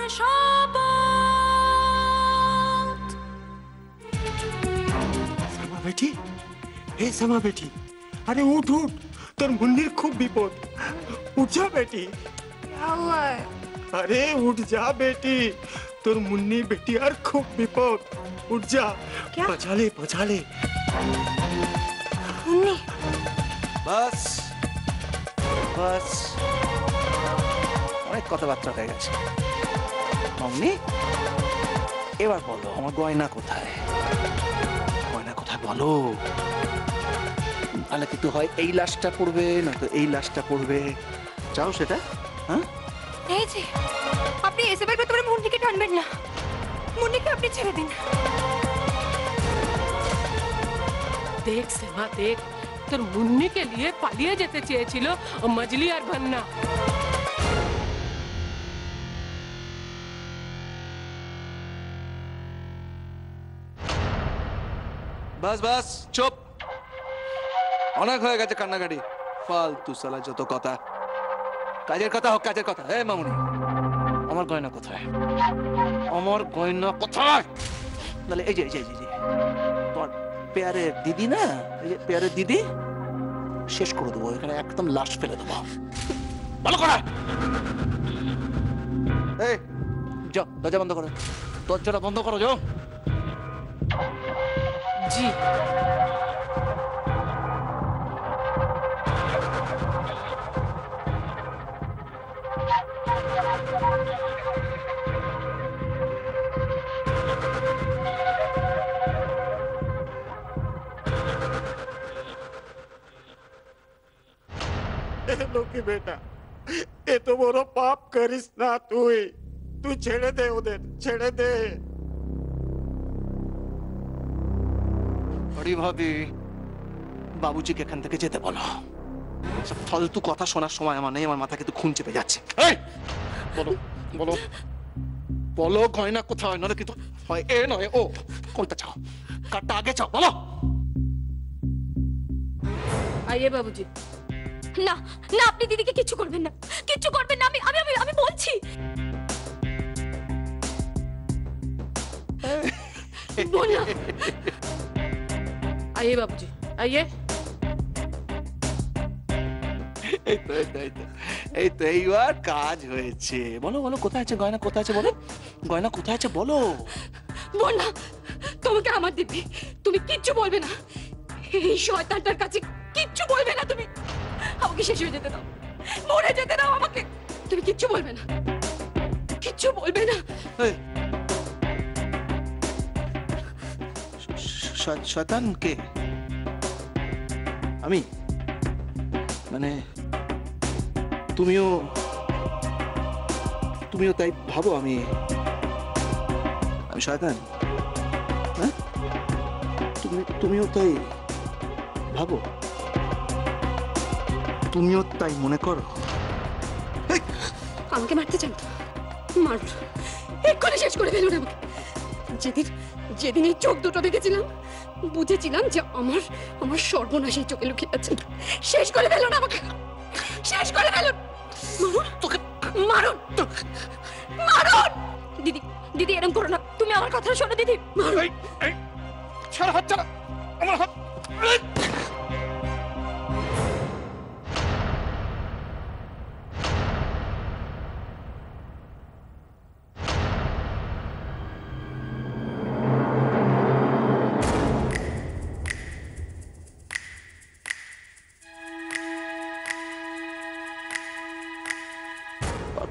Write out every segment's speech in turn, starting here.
शपथ। समा बेटी, हे समा बेटी, अरे उठ उठ, তোর মুন্নির খুব বিপদ। उठ जा बेटी। क्या हुआ है? अरे उठ जा बेटी, তোর মুন্নি बेटी আর খুব বিপদ। उठ जा। क्या? बचा ले। मुन्नी। बस बस অনেক কথাবার্তা হয়ে গেছে। মামনি এবার বলো আমার গয়না কোথায়? গয়না কোথায় বলো? তাহলে কিন্তু হয় এই লাশটা পড়বে না তো এই লাশটা পড়বে। চাও সেটা? হ্যাঁ नहीं जी, আপনি ऐसे बैठ तुम्हारे मुन्नी के टानবেন না। मुन्नी के আপনি ছেড়ে দিন। देख सेवा देख, তোর মুন্নি के लिए পালিয়ে যেতে চেয়েছিল মজলি আর ভান্না। বাস বাস চুপ, অনেক হয়ে গেছে কান্নাকাটি, ফালতু সালা যত কথা। কাজের কথা হোক কাজের কথা। হে মামুনি আমার গয়না কোথায়? আমার গয়না কোথায়? তাহলে এই যে তোমার পেয়ারের দিদি না, এই যে পেয়ারের দিদি শেষ করে দেবো, এখানে একদম লাশ ফেলে দেবো। ভালো করে এই যাও, দরজা বন্ধ করো, দরজাটা বন্ধ করো যাও। জি লোকি বেটা, এ তো বড় পাপ করিস না তুই। তুই ছেড়ে দে ওদের, ছেড়ে দে। আরে ভাবি বাবুজিকে এখান থেকে যেতে বলো। সব ফালতু কথা শোনার সময় আমার নেই, আমার মাথা কিন্তু খুন চেপে যাচ্ছে। এই বলো বলো বলো গয়না কোথায়? নলে কিন্তু হয় এ নয় ও। কোনটা চাও? কারটা আগে চাও বলো। आइए बाबूजी। না না, আপনি দিদিকে কিচ্ছু করবেন না, কিচ্ছু করবেন না। আমি আমি আমি আমি বলছি। বল না। आइए बाबूजी आइए। এই তো এইবার কাজ হয়েছে। বলো বলো কোথায় আছে গয়না? কোথায় আছে বলো? গয়না কোথায় আছে বলো? বল না, তোমাকে আমার দিব্যি, তুমি কিচ্ছু বলবে না। এই শয়তানটার কাছে কিচ্ছু বলবে না তুমি। আমাকে শেষ হয়ে যেতে দাও, মরে যেতে দাও আমাকে। তুমি কিচ্ছু বলবে না, কিচ্ছু বলবে না। শয়তান কে? আমি? মানে তুমিও তাই ভাবো আমি শয়তান? হ্যাঁ তুমিও তাই ভাবো? তুমিও তাই মনে করো? আমাকে মারতে চান তো মারুন, এক্ষুনি শেষ করে ফেলুন আমাকে। যেদিন এই চোখ দুটো দেখেছিলাম বুঝেছিলাম যে আমার সর্বনাশ এই চোখে লুকিয়ে আছে। শেষ করে ফেলুন আমাকে, শেষ করে ফেলুন। মারুন তোকে, মারুন মারুন। দিদি দিদি এরকম করো না, তুমি আমার কথা শোনো দিদি। মারুন। ছাড়া হাত, ছাড়া আমার হাত।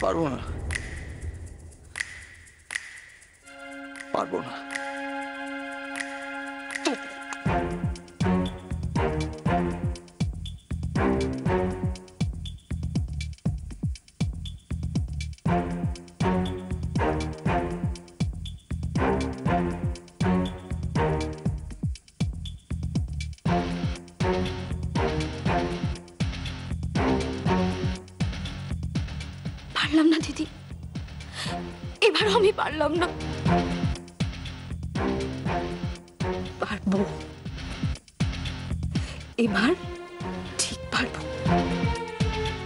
পারবো না, পারবো না। পারলাম না দিদি, এবার আমি পারলাম না। পারবো, এবার ঠিক পারবো।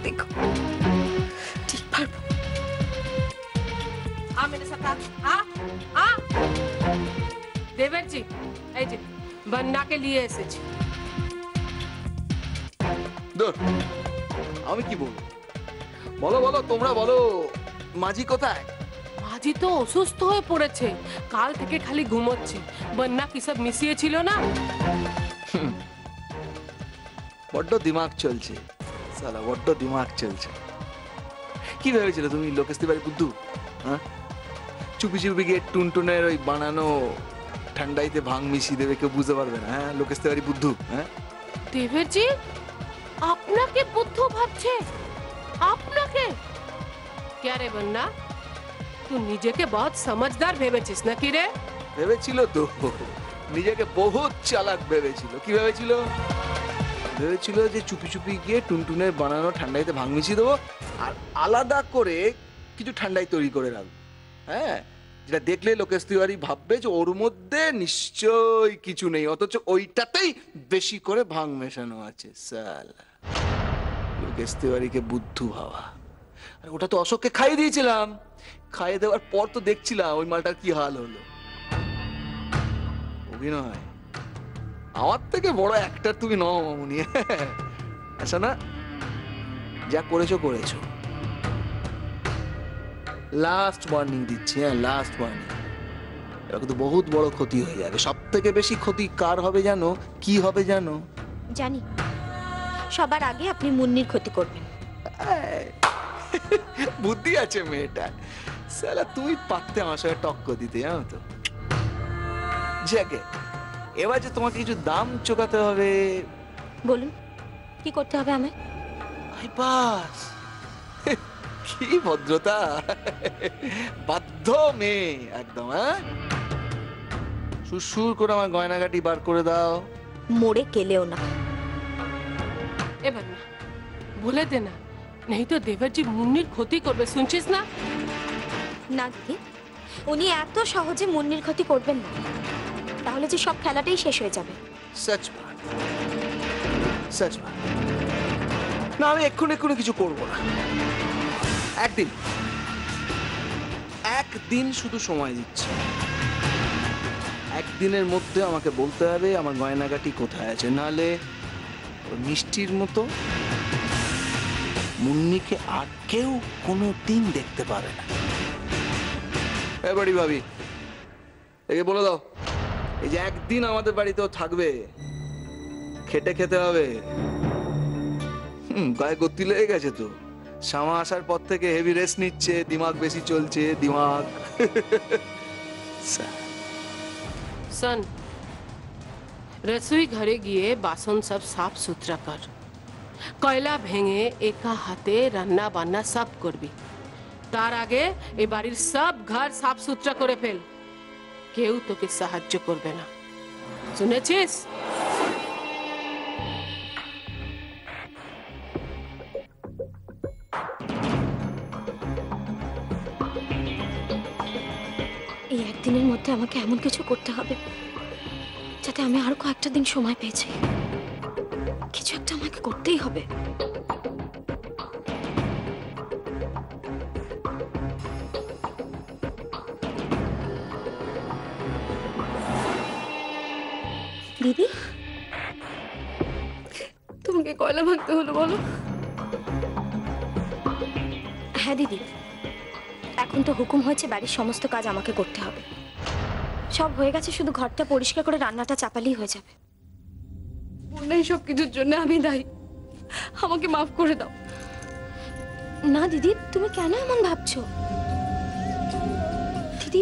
দেখো ঠিক পারবো। मेरे साथ आ आ देवर जी এই যে বন্যা के लिए এসেছি দূর আমি কি বলবো বলো বলো তোমরা বলো মাঝি কোথায় মাঝি তো অসুস্থ হয়ে পড়েছে কাল থেকে খালি ঘুমোচ্ছে বন্যা কি সব মিশিয়ে ছিল না বড্ড দিমাগ চলছে সালা বড্ড দিমাগ চলছে কি ভেবেছিলে তুমি লোকেস্তি বাড়ি বুদ্ধু হ্যাঁ চুপি চুপি গিয়ে টুনটুনের ওই বানানো ঠান্ডাইতে ভাং মিশিয়ে দেবে কেউ বুঝতে পারবে না হ্যাঁ লোকেস্তি বাড়ি বুদ্ধু হ্যাঁ দেবের জি আপনাকে বুদ্ধু ভাবছে আপনাকে क्या रे बन्ना तू নিজেকে बहुत समझदार ভেবেছিস নাকি রে ভেবেছিল তো নিজেকে বহুত চালাক ভেবেছিল কি ভেবেছিল ভেবেছিল যে চুপি চুপি গিয়ে টুনটুনের বানানো ঠান্ডাইতে ভাং মিশিয়ে দেবো আর আলাদা করে কিছু ঠান্ডাই তৈরি করে রাখবো হ্যাঁ যেটা দেখলে লোকেশ তিওয়ারি ভাববে যে ওর মধ্যে নিশ্চয়ই কিছু নেই অথচ ওইটাতেই বেশি করে ভাং মেশানো আছে সালা লোকেশ তিওয়ারিকে বুদ্ধু ভাবা আর ওটা তো অশোককে খাইয়ে দিয়েছিলাম খাইয়ে দেওয়ার পর তো দেখছিলাম ওই মালটার কি হাল হলো অভিনয় আমার থেকে বড় অ্যাক্টর তুমি নও মামুনি আচ্ছা না যা করেছো করেছো লাস্ট ওয়ার্নিং দিচ্ছি হ্যাঁ লাস্ট ওয়ার্নিং এবার কিন্তু বহুত বড় ক্ষতি হয়ে যাবে সব থেকে বেশি ক্ষতি কার হবে জানো কি হবে জানো জানি সবার আগে আপনি মুন্নির ক্ষতি করবেন বুদ্ধি আছে মেয়েটা সালা তুই পারতে আমার সঙ্গে টক্কর দিতে জানো তো যাকে এবার যে তোমাকে কিছু দাম চোকাতে হবে বলুন কি করতে হবে আমায় আই বাস কি ভদ্রতা বাধ্য মেয়ে একদম হ্যাঁ সুর করে আমার গয়নাগাটি বার করে দাও মোড়ে কেলেও না এ বন্যা বলে দে না नहीं तो देवर जी মুন্নির ক্ষতি করবে শুনছিস না না দিদি উনি এত সহজে মুন্নির ক্ষতি করবেন না তাহলে যে সব খেলাটাই শেষ হয়ে যাবে সচ বাত সচ বাত না আমি এক্ষুনি কিছু করবো না একদিন শুধু সময় দিচ্ছি একদিনের মধ্যে আমাকে বলতে হবে আমার গয়নাগাটি কোথায় আছে নাহলে মিষ্টির মতো মুন্নিকে আর কেউ কোনো দিন দেখতে পাবে না এবারই ভাবি একে বলে দাও এই যে একদিন আমাদের বাড়িতেও থাকবে খেটে খেতে হবে গায়ে গতি লেগে গেছে তো শ্যামা আসার পর থেকে হেভি রেস্ট নিচ্ছে দিমাগ বেশি চলছে দিমাগ सुन रसोई घरे গিয়ে বাসন সব সাফ সুতরা কর কয়লা ভেঙে একা হাতে রান্না বান্না সব করবি তার আগে এই বাড়ির সব ঘর সাফ সুতরা করে ফেল কেউ তোকে সাহায্য করবে না শুনেছিস এই একদিনের মধ্যে আমাকে এমন কিছু করতে হবে যাতে আমি আর কয়েকটা দিন সময় পেয়েছি কিছু একটা আমাকে করতেই হবে দিদি তোমাকে কয়লা ভাঙতে হলো বলো হ্যাঁ দিদি এখন তো হুকুম হয়েছে বাড়ির সমস্ত কাজ আমাকে করতে হবে সব হয়ে গেছে শুধু ঘরটা পরিষ্কার করে রান্নাটা চাপালেই হয়ে যাবে বন্যাই সব কিছুর জন্য আমি দায়ী আমাকে মাফ করে দাও না দিদি তুমি কেন এমন ভাবছো দিদি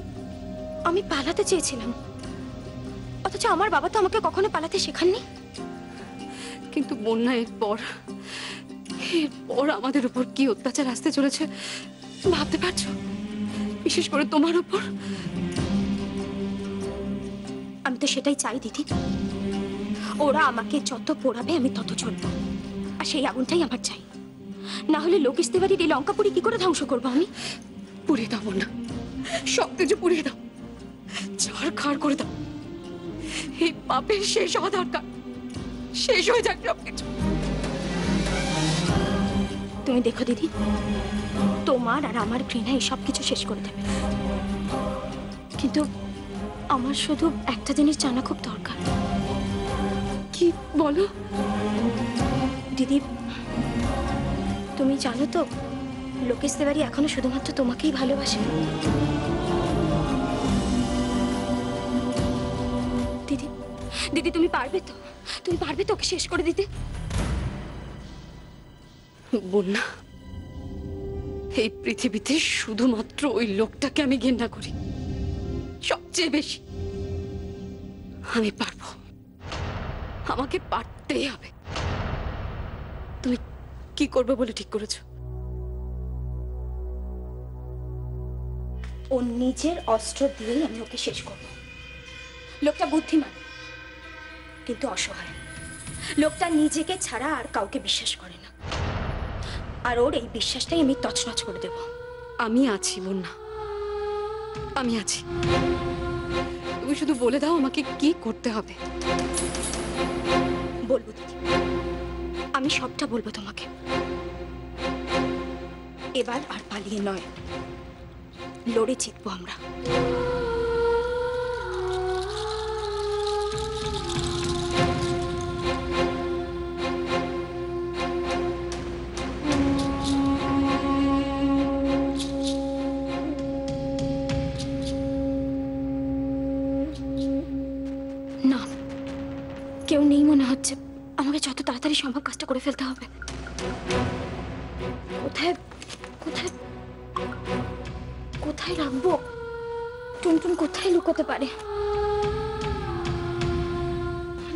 আমি পালাতে চেয়েছিলাম অথচ আমার বাবা তো আমাকে কখনো পালাতে শেখাননি কিন্তু বন্যা এরপর আমাদের উপর কি অত্যাচার আসতে চলেছে ভাবতে পারছো বিশেষ করে তোমার উপর আমি তো সেটাই চাই দিদি ওরা আমাকে যত পোড়াবে আমি তত চলবো আর সেই আগুনটাই আমার চাই না হলে লোকেশ তিওয়ারির এই লঙ্কাপুরি কি করে ধ্বংস করবো আমি পুড়িয়ে দাও বন্যা সব কিছু পুড়িয়ে দাও ছাড়খাড় করে দাও এই পাপের শেষ হওয়া দরকার শেষ হয়ে যাক সবকিছু তুমি দেখো দিদি তোমার আর আমার ঘৃণা এই সব কিছু শেষ করে দেবে কিন্তু আমার শুধু একটা জিনিস জানা খুব দরকার। কি বলো? দিদি, তুমি জানো তো লোকেশ তিওয়ারি এখনো শুধুমাত্র তোমাকেই ভালোবাসে। দিদি, দিদি তুমি পারবে তো? তুমি পারবে তো ওকে শেষ করে দিতে? বন্যা, এই পৃথিবীতে শুধুমাত্র ওই লোকটাকে আমি ঘৃণা করি, সবচেয়ে বেশি। আমি পারবো, আমাকে পারতেই হবে। তুমি কি করবে বলে ঠিক করেছো? ও নিজের অস্ত্র দিয়েই আমি ওকে শেষ করব। লোকটা বুদ্ধিমান কিন্তু অসহায়। লোকটা নিজেকে ছাড়া আর কাউকে বিশ্বাস করে না, আর ওর এই বিশ্বাসটাই আমি তছনছ করে দেব। আমি আছি বন্যা, আমি আছি। তুমি শুধু বলে দাও আমাকে কি করতে হবে। বলবো দিদি, আমি সবটা বলবো তোমাকে। এবার আর পালিয়ে নয়, লড়ে জিতবো আমরা। না, কেউ নেই মনে হচ্ছে। আমাকে যত তাড়াতাড়ি সম্ভব কাজটা করে ফেলতে হবে। কোথায় কোথায় কোথায় রাখবো? টুনটুন কোথায় লুকোতে পারে?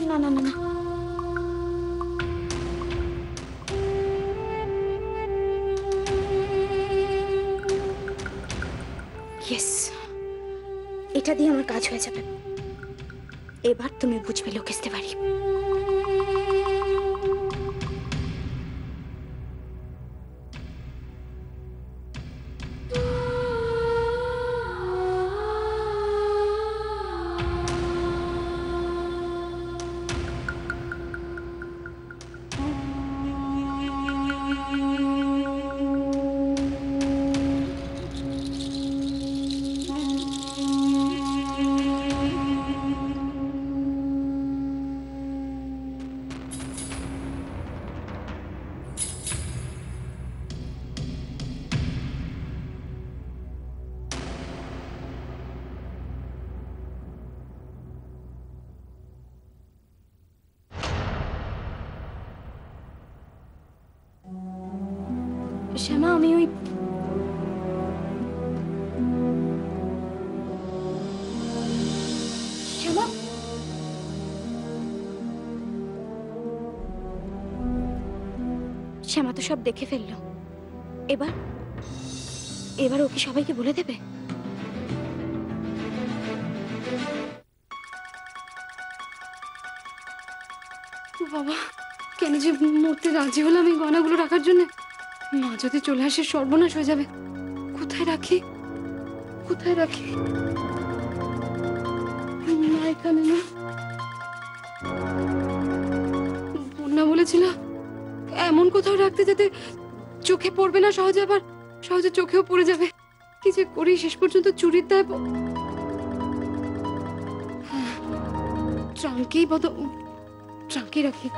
না না না না, ইয়েস, এটা দিয়ে আমার কাজ হয়ে যাবে। এবার তুমি বুঝবে লোকেশ তিওয়ারি। শ্যামা, আমি ওই শ্যামা, শ্যামা তো সব দেখে ফেললো। এবার এবার ওকে সবাইকে বলে দেবে? বাবা, কেন যে মরতে রাজি হলাম এই গয়নাগুলো রাখার জন্য। মা যদি চলে আসে সর্বনাশ হয়ে যাবে। কোথায় রাখি, কোথায় রাখি? মা এখানে না। বন্যা বলেছিল এমন কোথাও রাখতে যাতে চোখে পড়বে না সহজে, আবার সহজে চোখেও পড়ে যাবে। কি যে করি, শেষ পর্যন্ত চুরির দায়। ট্রাঙ্কেই ট্রাঙ্কে রাখি।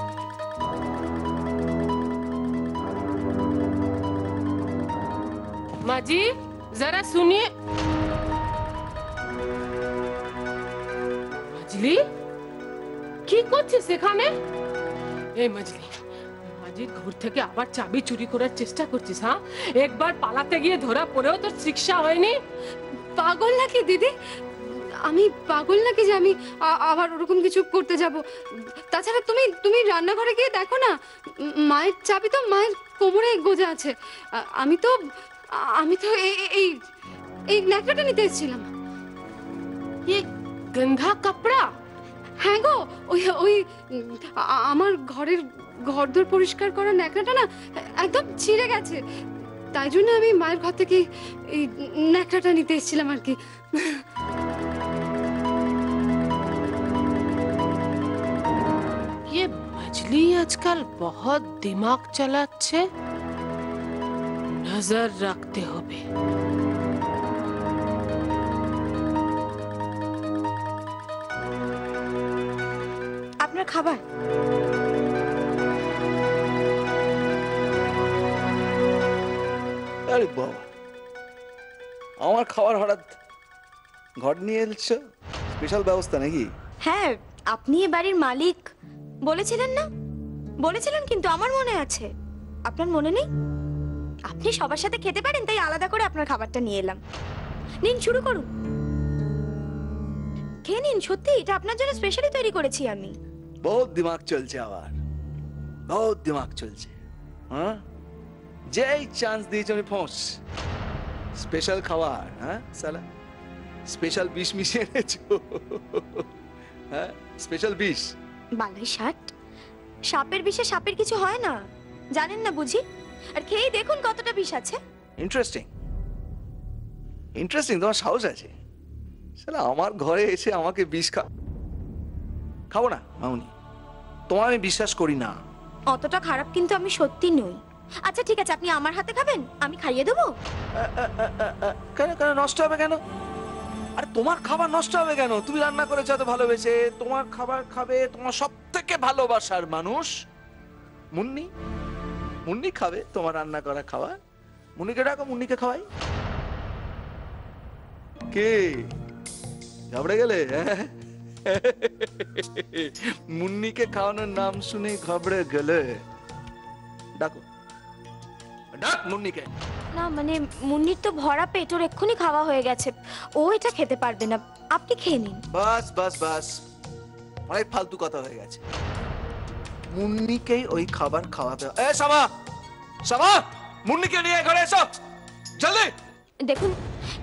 माँ जी जरा सुनिए। मजली কি করছিস এখানে? এই মজলি, মাঝির ঘর থেকে আবার চাবি চুরি করার চেষ্টা করছিস? হ্যাঁ, একবার পালাতে গিয়ে ধরা পড়েও তোর শিক্ষা হয়নি? পাগল নাকি দিদি? আমি পাগল নাকি যে আমি আবার ওরকম কিছু করতে যাব? তাছাড়া তুমি রান্নাঘরে গিয়ে দেখো না, মায়ের চাবি তো মায়ের কোমরে গোজা আছে। আমি তো এই ন্যাকড়াটা নিতে এসেছিলাম। ये गंदा कपड़ा? হ্যাঁ গো, ওই ওই আমার ঘরদোর পরিষ্কার করা ন্যাকড়াটা না একদম ছিঁড়ে গেছে। তাই জন্য আমি মায়ের ঘর থেকে এই ন্যাকড়াটা নিতে এসেছিলাম আর কি। ये मजली आजकल बहुत दिमाग चलाচ্ছে, नजर रखते হবে। খাবার? আরে বাবা, আমার খাবার হঠাৎ ঘর নিয়ে এলছো? স্পেশাল ব্যবস্থা নাকি? হ্যাঁ, আপনি এ বাড়ির মালিক বলেছিলেন না? বলেছিলেন, কিন্তু আমার মনে আছে। আপনার মনে নেই? আপনি সবার সাথে খেতে পারেন, তাই আলাদা করে আপনার খাবারটা নিয়ে এলাম। নিন, শুরু করুন। খেয়ে নিন, সত্যি এটা আপনার জন্য স্পেশালি তৈরি করেছি আমি। বহুত দিমাগ চলছে আবার, বহুত দিমাগ চলছে। হ্যাঁ, যেই চান্স দিয়েছ আমি ফোঁস। স্পেশাল খাবার, হ্যাঁ সালা, স্পেশাল বিষ মিশিয়ে এনেছো। হ্যাঁ, স্পেশাল বিষ। বালাই ষাট, সাপের বিষে সাপের কিছু হয় না, জানেন না বুঝি? আর খেয়েই দেখুন কতটা বিষ আছে। ইন্টারেস্টিং, ইন্টারেস্টিং, তোমার সাহস আছে। সালা আমার ঘরে এসে আমাকে বিষ খাবো না মামুনি, তোমার আমি বিশ্বাস করি না। অতটা খারাপ কিন্তু আমি সত্যি নই। আচ্ছা ঠিক আছে, আপনি আমার হাতে খাবেন, আমি খাইয়ে দেবো। কেন কেন নষ্ট হবে কেন? আরে তোমার খাবার নষ্ট হবে কেন? তুমি রান্না করেছো এত ভালোবেসে, তোমার খাবার খাবে তোমার সব থেকে ভালোবাসার মানুষ মুন্নি। মুন্নি খাবে তোমার রান্না করা খাবার। মুন্নিকে ডাকো, মুন্নিকে খাওয়াই। কে ঘাবড়ে গেলে? মুন্নিকে খাওয়ানোর নাম শুনে ঘাবড়ে গেলে? ডাকো, ডাক মুন্নিকে। না মানে মুন্নির তো ভরা পেট, ওর এক্ষুনি খাওয়া হয়ে গেছে, ও এটা খেতে পারবে না। আপনি খেয়ে নিন। বাস বাস বাস, অনেক ফালতু কথা হয়ে গেছে। মুন্নিকেই ওই খাবার খাওয়াতে। এ শামা, শামা, মুন্নিকে নিয়ে ঘরে এসো জলদি। দেখুন,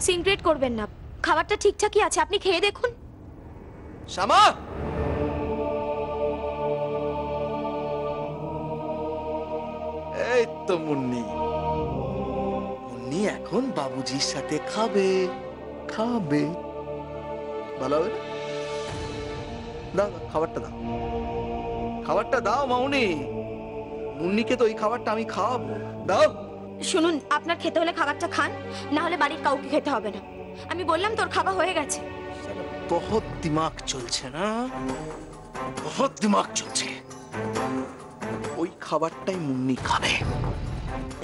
সিনক্রেট করবেন না, খাবারটা ঠিকঠাকই আছে, আপনি খেয়ে দেখুন। শামা, এই তো মুন্নি। মুন্নি এখন বাবুজির সাথে খাবে, খাবে। ভালো হবে না? দাও দাও, খাবারটা দাও, খাবারটা দাও মামুনি। মুন্নিকে তো ওই খাবারটা আমি খাওয়াবো, দাও। শুনুন, আপনার খেতে হলে খাবারটা খান, না হলে বাড়ির কাউকে খেতে হবে না। আমি বললাম তোর খাওয়া হয়ে গেছে। বহুত দিমাগ চলছে না, বহুত দিমাগ চলছে। ওই খাবারটাই মুন্নি খাবে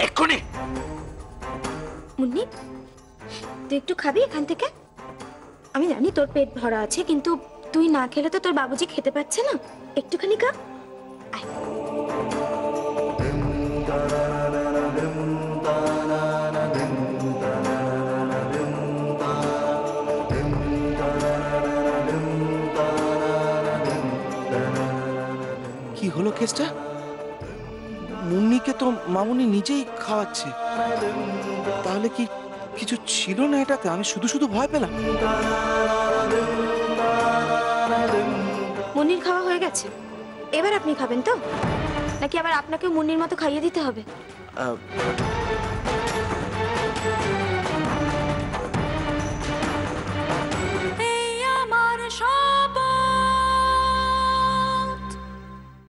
এক্ষুনি। মুন্নি, তুই একটু খাবি এখান থেকে? আমি জানি তোর পেট ভরা আছে, কিন্তু তুই না খেলে তো তোর বাবুজি খেতে পাচ্ছে না। একটুখানি খা। আয়। কি হলো কেসটা? মুন্নিকে তো মামুনি নিজেই খাওয়াচ্ছে, তাহলে কি কিছু ছিল না এটাতে? আমি শুধু শুধু ভয় পেলাম। মুন্নির খাওয়া হয়ে গেছে, এবার আপনি খাবেন তো, নাকি আবার আপনাকে মুন্নির মতো খাইয়ে দিতে হবে?